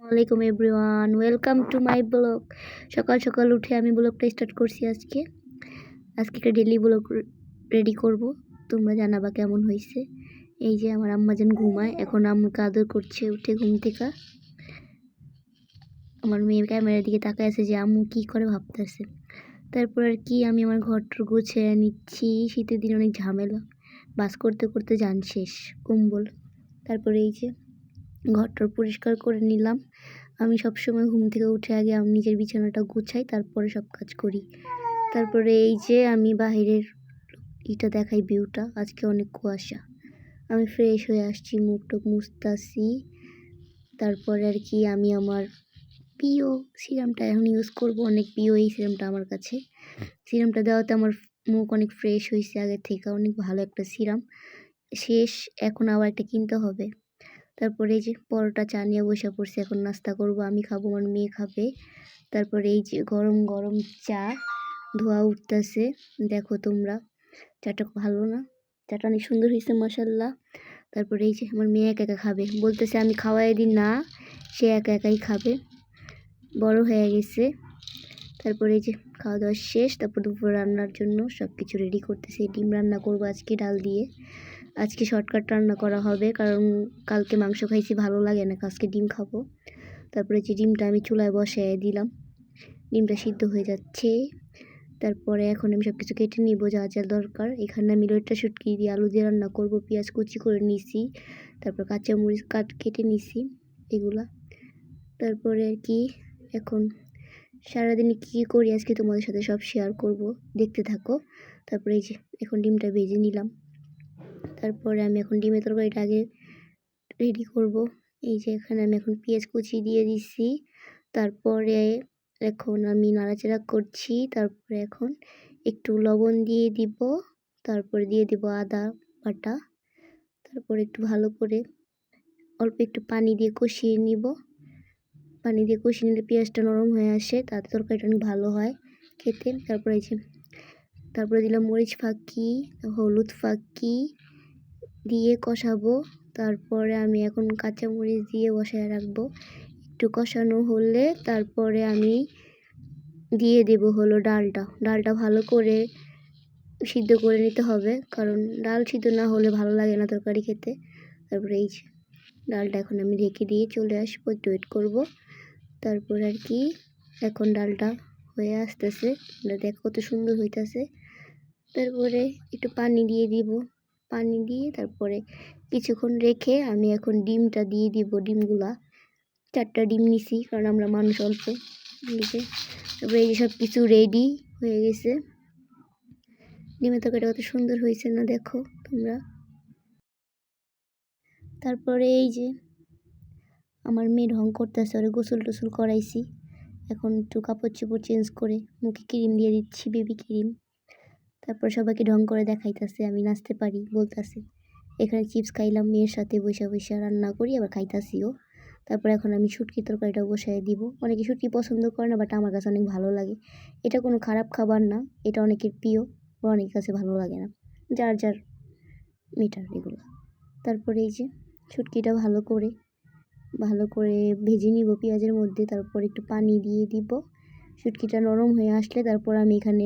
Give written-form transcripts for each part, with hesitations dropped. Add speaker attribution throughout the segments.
Speaker 1: আসসালামাইকুম everyone, welcome to my blog. সকাল সকাল উঠে আমি ব্লগটা স্টার্ট করছি। আজকে একটা ডেলি ব্লগ রেডি করব। তোমরা জানাবা কেমন হয়েছে। এই যে আমার আম্মাজান ঘুমায়, এখন আম্মুকে আদর করছে উঠে ঘুম থেকে। আমার মেয়ের ক্যামেরার দিকে তাকায় আছে যে আম্মু কি করে ভাবতেছে। তারপর আর কি, আমি আমার ঘরটা গুছিয়ে নিচ্ছি। শীতের দিন অনেক ঝামেলা, বাস করতে করতে যান শেষ কম্বল। তারপরে এই যে ঘরটা পরিষ্কার করে নিলাম। আমি সবসময় ঘুম থেকে উঠে আগে আমি নিজের বিছানাটা গুছাই, তারপরে সব কাজ করি। তারপরে এই যে আমি বাহিরের দেখাই ভিউটা। আজকে অনেক কুয়াশা। আমি ফ্রেশ হয়ে আসছি, মুখ টুক মুছতাছি। তারপরে আর কি, আমি আমার প্রিয় সিরামটা এখন ইউজ করব। অনেক প্রিয় এই সিরামটা আমার কাছে। সিরামটা দেওয়াতে আমার মুখ অনেক ফ্রেশ হয়েছে, আগের থেকে অনেক ভালো একটা সিরাম। শেষ, এখন আবার একটা কিনতে হবে। তারপরে এই যে পরোটা চা নিয়ে বসে পড়ছি, এখন নাস্তা করব। আমি খাবো, আমার মেয়ে খাবে। তারপরে এই যে গরম গরম চা, ধোয়া উঠতেছে। দেখো তোমরা, চাটা ভালো না? চাটা অনেক সুন্দর হয়েছে মাশাল্লাহ। তারপরে এই যে আমার মেয়ে একা একা খাবে, বলতেছে আমি খাওয়াই দিই না, সে একা একাই খাবে, বড় হয়ে গেছে। তারপরে এই যে খাওয়া দাওয়া শেষ। তারপর দুপুর রান্নার জন্য সব কিছু রেডি করতেছি। ডিম রান্না করবো আজকে ডাল দিয়ে। আজকে শর্টকাট রান্না করা হবে, কারণ কালকে মাংস খাইছি, ভালো লাগে না, আজকে ডিম খাবো। তারপরে যে ডিমটা আমি চুলায় বসায় দিলাম, ডিমটা সিদ্ধ হয়ে যাচ্ছে। তারপরে এখন আমি সব কিছু কেটে নিব যা যা দরকার। এখানে আমি লইট্টা শুটকি দিয়ে আলু দিয়ে রান্না করব। পেঁয়াজ কুচি করে নিছি, তারপর কাঁচামরিচ কেটে নিছি এগুলা। তারপরে আর কি, এখন সারাদিনে কী করি আজকে তোমাদের সাথে সব শেয়ার করব, দেখতে থাকো। তারপরে এই যে এখন ডিমটা ভেজে নিলাম। তারপরে আমি এখন ডিমের তরকারিটা আগে রেডি করব। এই যে এখানে আমি এখন পেঁয়াজ কুচি দিয়ে দিছি। তারপরে এখন আমি নাড়াচাড়া করছি। তারপরে এখন একটু লবণ দিয়ে দিব, তারপরে দিয়ে দিব আদা বাটা। তারপরে একটু ভালো করে অল্প একটু পানি দিয়ে কষিয়ে নিব। পানি দিয়ে কষিয়ে নিলে পেঁয়াজটা নরম হয়ে আসে, তাতে তরকারিটা অনেক ভালো হয় খেতে। তারপরে দিলাম মরিচ ফাঁকি, হলুদ ফাঁকি দিয়ে কষাবো। তারপরে আমি এখন কাঁচামরিচ দিয়ে বসায় রাখবো। একটু কষানো হলে তারপরে আমি দিয়ে দেব হলো ডালটা ভালো করে সিদ্ধ করে নিতে হবে, কারণ ডাল সিদ্ধ না হলে ভালো লাগে না তরকারি খেতে। তারপরে এই যে ডালটা এখন আমি ঢেকে দিয়ে চলে আসবো, একটু ওয়েট করবো। তারপর আর কি, এখন ডালটা হয়ে আসতেছে, দেখো কত সুন্দর হইতেছে। তারপরে একটু পানি দিয়ে দিব, পানি দিয়ে তারপরে কিছুক্ষণ রেখে আমি এখন ডিমটা দিয়ে দিব। ডিমগুলা 4টা ডিম নিছি, কারণ আমরা মানুষ অল্প। তারপরে এই সব কিছু রেডি হয়ে গেছে। ডিমের তরকারিটা কত সুন্দর হয়েছে না, দেখো তোমরা। তারপরে এই যে আমার মেয়ে ঢং করতেছে, ওরে গোসল টোসল করাইছি। এখন একটু কাপড় চোপড় চেঞ্জ করে মুখে ক্রিম দিয়ে দিচ্ছি, বেবি ক্রিম। তারপর সবাইকে ঢং করে দেখাইতেছে আমি নাচতে পারি, বলতেছে। এখানে চিপস খাইলাম, মেয়ের সাথে বসে রান্না করি, আবার খাইতাছিও। তারপর এখন আমি শুটকি তরকারিটা বসাই দিব। অনেকে শুটকি পছন্দ করে না, বাট আমার কাছে অনেক ভালো লাগে। এটা কোনো খারাপ খাবার না, এটা অনেকের প্রিয়, বা অনেকের কাছে ভালো লাগে না, যার যার মিটার এগুলো। তারপরে এই যে শুটকিটা ভালো করে ভেজে নিব পেঁয়াজের মধ্যে। তারপর একটু পানি দিয়ে দিব। শুটকিটা নরম হয়ে আসলে তারপর আমি এখানে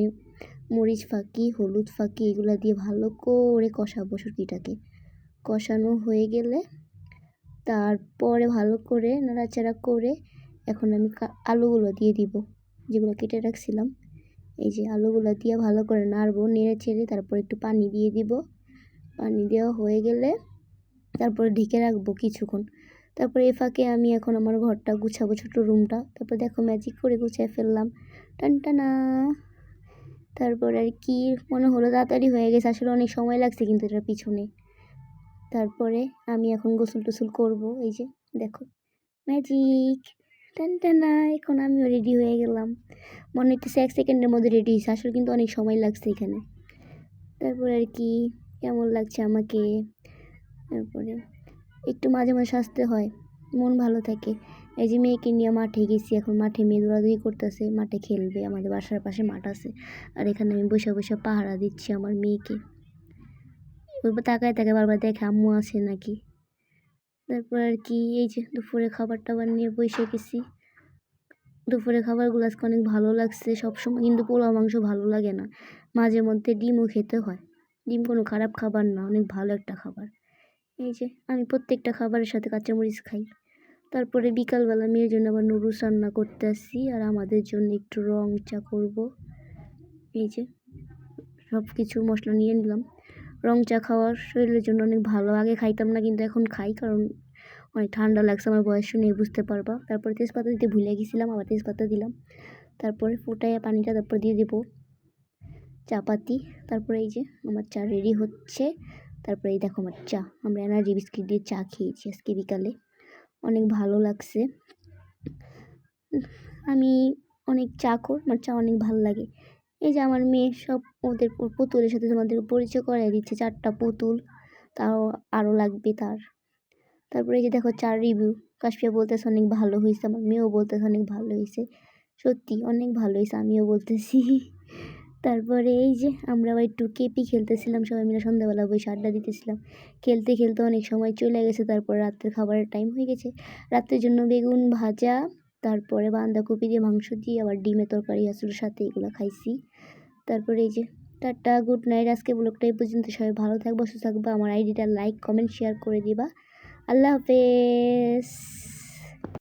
Speaker 1: মরিচ ফাঁকি, হলুদ ফাঁকি এগুলো দিয়ে ভালো করে কষাবো। শুটকিটাকে কষানো হয়ে গেলে তারপরে ভালো করে নাড়াচাড়া করে এখন আমি আলুগুলো দিয়ে দিব, যেগুলো কেটে রাখছিলাম। এই যে আলুগুলো দিয়ে ভালো করে নাড়বো, নেড়ে ছেড়ে তারপর একটু পানি দিয়ে দিব। পানি দেওয়া হয়ে গেলে তারপরে ঢেকে রাখবো কিছুক্ষণ। তারপরে এই ফাঁকে আমি এখন আমার ঘরটা গুছাবো, ছোটো রুমটা। তারপর দেখো ম্যাজিক করে গুছিয়ে ফেললাম, টানটানা। তারপর আর কি, মনে হলো তাড়াতাড়ি হয়ে গেছে, আসলে অনেক সময় লাগছে কিন্তু এটার পিছনে। তারপরে আমি এখন গোসল টোসল করবো। এই যে দেখো ম্যাজিক, টানটানা। এখন আমিও রেডি হয়ে গেলাম, মনে হচ্ছে 1 সেকেন্ডের মধ্যে রেডি হয়েছে, আসলে কিন্তু অনেক সময় লাগছে এখানে। তারপর আর কি, কেমন লাগছে আমাকে। তারপরে একটু মাঝে মাঝে সাজতে হয়, মন ভালো থাকে। এই যে মেয়েকে নিয়ে মাঠে গেছি, এখন মাঠে মেয়ে দৌড়াদৌড়ি করতেছে, মাঠে খেলবে, আমাদের বাসার পাশে মাঠ আছে। আর এখানে আমি বসে পাহারা দিচ্ছি আমার মেয়েকে। ওই তাকায় বারবার দেখে আম্মু আছে নাকি। তারপর আর কি এই যে দুপুরে খাবার নিয়ে বসে গেছি। দুপুরে খাবারগুলো আজকে অনেক ভালো লাগছে। সবসময় কিন্তু পোলাও মাংস ভালো লাগে না, মাঝে মধ্যে ডিমও খেতে হয়। ডিম কোনো খারাপ খাবার না, অনেক ভালো একটা খাবার। এই যে আমি প্রত্যেকটা খাবারের সাথে কাঁচামরিচ খাই। তারপরে বিকালবেলা মেয়ের জন্য আবার নুডলস রান্না করতে আসছি, আর আমাদের জন্য একটু রং চা করব। এই যে সব কিছু মশলা নিয়ে নিলাম। রং চা খাওয়ার শরীরের জন্য অনেক ভালো। আগে খাইতাম না, কিন্তু এখন খাই, কারণ অনেক ঠান্ডা লাগছে। আমার বয়স শুনে বুঝতে পারবা। তারপরে তেজপাতা দিতে ভুলে গেছিলাম, আবার তেজপাতা দিলাম। তারপরে ফুটাইয়া পানিটা তারপর দিয়ে দেবো চাপাতি। তারপরে এই যে আমার চা রেডি হচ্ছে। তারপরে এই দেখো আমার চা, আমরা এনার্জি বিস্কিট দিয়ে চা খেয়েছি আজকে বিকালে, অনেক ভালো লাগছে। আমি অনেক চা খোর, আমার চা অনেক ভালো লাগে। এই যে আমার মেয়ে সব ওদের পুতুলের সাথে তোমাদের পরিচয় করাই দিচ্ছে, 4টা পুতুল, তাও আরও লাগবে তার। তারপরে এই যে দেখো চার রিভিউ, কাশফিয়া বলতেছে অনেক ভালো হয়েছে, আমার মেয়েও বলতেছে অনেক ভালো হয়েছে। সত্যি অনেক ভালো হয়েছে, আমিও বলতেছি। তারপরে এই যে আমরা আবার একটু কেপি খেলতেছিলাম, সবাই মিলে সন্ধ্যাবেলা বসে আড্ডা দিতেছিলাম। খেলতে খেলতে অনেক সময় চলে গেছে। তারপরে রাত্রের খাবারের টাইম হয়ে গেছে। রাত্রের জন্য বেগুন ভাজা, তারপরে বাঁধাকপি দিয়ে মাংস দিয়ে আবার ডিমের তরকারি আসলে সাথে, এগুলো খাইছি। তারপরে এই যে টাটা, গুড নাইট। আজকে ব্লগটা এই পর্যন্ত। সবাই ভালো থাকবো, সুস্থ থাকবো। আমার আইডিটা লাইক কমেন্ট শেয়ার করে দিবা। আল্লাহ হাফেজ।